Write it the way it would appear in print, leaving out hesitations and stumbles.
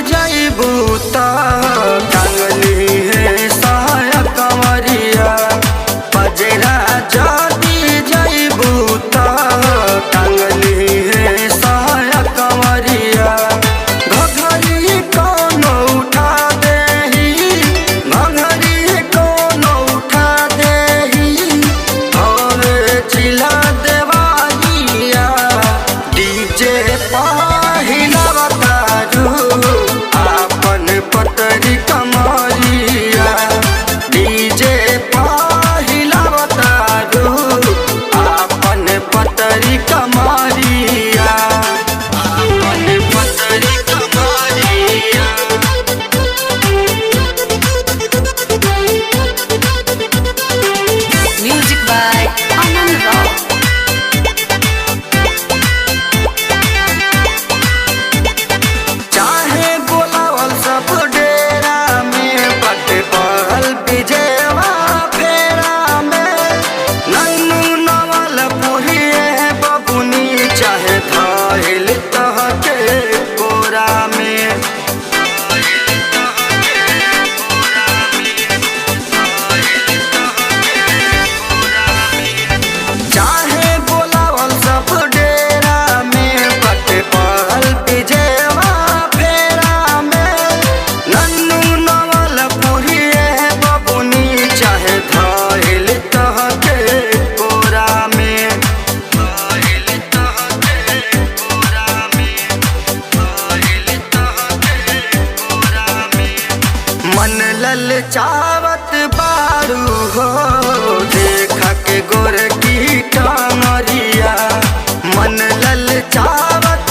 जइबू त टांगली है सहाया कंवरिया बजरा जदी जइबू त टांगली है सहाया कंवरिया घघरी कौन उठा देही घघरी कौन उठा देही और चिला देवालिया डीजे पहिला आपन पतरी कमरिया डीजे पहिला आपन पतरी कमरिया आपन पतरी कमरिया। Music by Anand Rao. चाहे बोलावल सब डेरा में बटे पहल विजयवा फेरा में नैनू नवल पुरिए बबुनी चाहे धाइल तहके कोरा में चाहे बोलावल सब डेरा में बटे पहल विजयवा फेरा में नन्नू नवल पुरिए बबुनी चाहे धाइल तहके कोरा में धाइल तहके कोरा में धाइल तहके कोरा में मन ललचावत बारू हो देखा के गोर की टांगरिया मन ललचावत